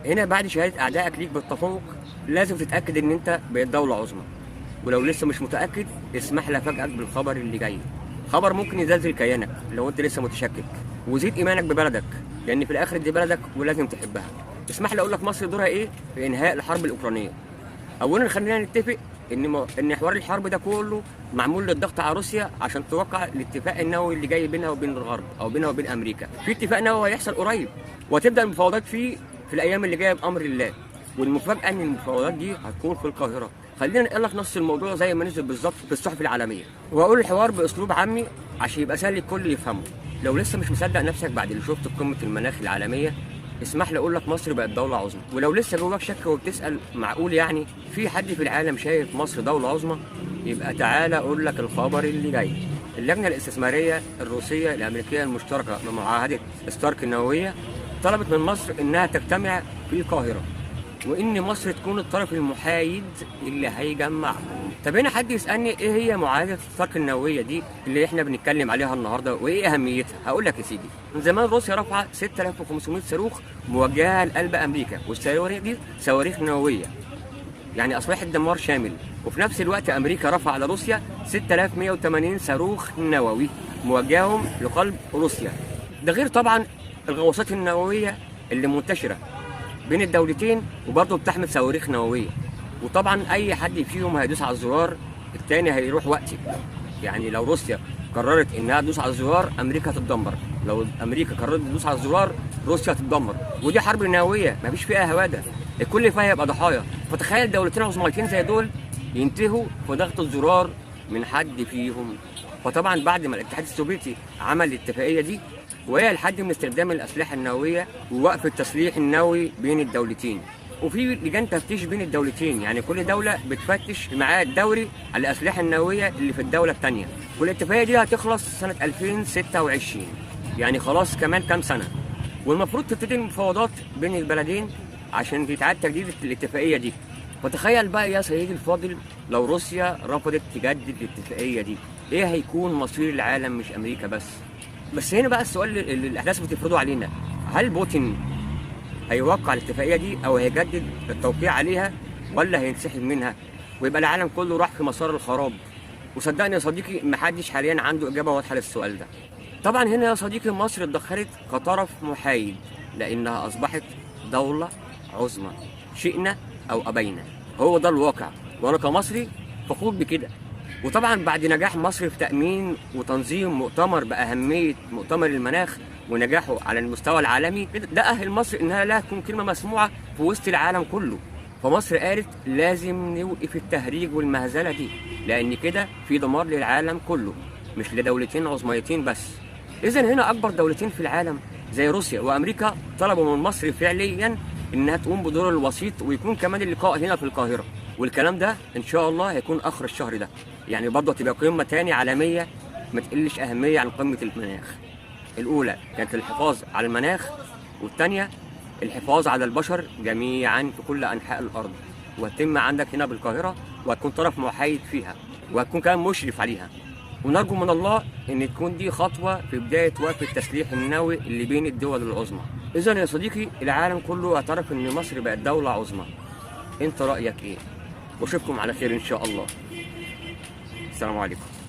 هنا بعد شهاده اعدائك ليك بالتفوق لازم تتاكد ان انت بقيت دوله عظمى. ولو لسه مش متاكد اسمح لي افاجئك بالخبر اللي جاي. خبر ممكن يزلزل كيانك لو انت لسه متشكك، وزيد ايمانك ببلدك، لان في الاخر دي بلدك ولازم تحبها. اسمح لي اقول لك مصر دورها ايه في انهاء الحرب الاوكرانيه. اولا خلينا نتفق ان حوار الحرب ده كله معمول للضغط على روسيا عشان توقع الاتفاق النووي اللي جاي بينها وبين الغرب او بينها وبين امريكا. في اتفاق نووي هيحصل قريب وهتبدا المفاوضات فيه في الايام اللي جايه بامر الله. والمفاجاه ان المفاوضات دي هتكون في القاهره. خلينا نقول لك نص الموضوع زي ما نزل بالظبط في الصحف العالميه، واقول الحوار باسلوب عامي عشان يبقى سهل الكل يفهمه. لو لسه مش مصدق نفسك بعد اللي شفته في قمه المناخ العالميه، اسمح لي اقول لك مصر بقت دوله عظمى. ولو لسه جواك شك وبتسال معقول يعني في حد في العالم شايف مصر دوله عظمى، يبقى تعالى اقول لك الخبر اللي جاي. اللجنه الاستثماريه الروسيه الامريكيه المشتركه بمعاهده ستارك النوويه طلبت من مصر انها تجتمع في القاهره، وان مصر تكون الطرف المحايد اللي هيجمعهم. طب هنا حد يسالني ايه هي معاهده ستارك النوويه دي اللي احنا بنتكلم عليها النهارده وايه اهميتها؟ هقول لك يا سيدي. من زمان روسيا رافعه 6500 صاروخ موجهه لقلب امريكا، والصواريخ دي صواريخ نوويه يعني اسلحه دمار شامل. وفي نفس الوقت امريكا رفع على روسيا 6180 صاروخ نووي موجههم لقلب روسيا. ده غير طبعا الغواصات النوويه اللي منتشره بين الدولتين وبرضه بتحمل صواريخ نوويه. وطبعا اي حد فيهم هيدوس على الزرار الثاني هيروح وقتي. يعني لو روسيا قررت انها تدوس على الزرار امريكا هتتدمر، لو امريكا قررت تدوس على الزرار روسيا هتتدمر. ودي حرب نوويه مفيش فيها هواده، الكل فيها هيبقى ضحايا. فتخيل دولتين عظميتين زي دول ينتهوا في ضغط الزرار من حد فيهم. فطبعا بعد ما الاتحاد السوفيتي عمل الاتفاقيه دي وهي الحد من استخدام الاسلحه النوويه ووقف التسليح النووي بين الدولتين، وفي لجان تفتيش بين الدولتين، يعني كل دوله بتفتش الميعاد الدوري على الاسلحه النوويه اللي في الدوله الثانيه. والاتفاقيه دي هتخلص سنه 2026، يعني خلاص كمان كام سنه. والمفروض تبتدي المفاوضات بين البلدين عشان يتعاد تجديد الاتفاقيه دي. فتخيل بقى يا سيدي الفاضل لو روسيا رفضت تجدد الاتفاقيه دي، ايه هيكون مصير العالم مش امريكا بس؟ بس هنا بقى السؤال اللي الاحداث بتفرضه علينا، هل بوتين هيوقع الاتفاقيه دي او هيجدد التوقيع عليها ولا هينسحب منها ويبقى العالم كله راح في مسار الخراب؟ وصدقني يا صديقي محدش حاليا عنده اجابه واضحه للسؤال ده. طبعا هنا يا صديقي مصر اتدخلت كطرف محايد لانها اصبحت دوله عظمى شئنا او ابينا. هو ده الواقع وانا كمصري فخور بكده. وطبعا بعد نجاح مصر في تأمين وتنظيم مؤتمر بأهمية مؤتمر المناخ ونجاحه على المستوى العالمي، ده أهل مصر إنها لا تكون كلمة مسموعة في وسط العالم كله. فمصر قالت لازم نوقف التهريج والمهزلة دي، لأن كده في دمار للعالم كله مش لدولتين عظميتين بس. إذا هنا أكبر دولتين في العالم زي روسيا وأمريكا طلبوا من مصر فعليا إنها تقوم بدور الوسيط، ويكون كمان اللقاء هنا في القاهرة. والكلام ده إن شاء الله هيكون آخر الشهر ده، يعني برضه هتبقى قمة تاني عالمية ما تقلش أهمية عن قمة المناخ. الأولى كانت الحفاظ على المناخ، والثانية الحفاظ على البشر جميعا في كل أنحاء الأرض، وهتتم عندك هنا بالقاهرة، وهتكون طرف محايد فيها، وهتكون كمان مشرف عليها. ونرجو من الله إن تكون دي خطوة في بداية وقف التسليح النووي اللي بين الدول العظمى. إذا يا صديقي العالم كله اعترف إن مصر بقت دولة عظمى. أنت رأيك إيه؟ وأشوفكم على خير إن شاء الله. السلام عليكم.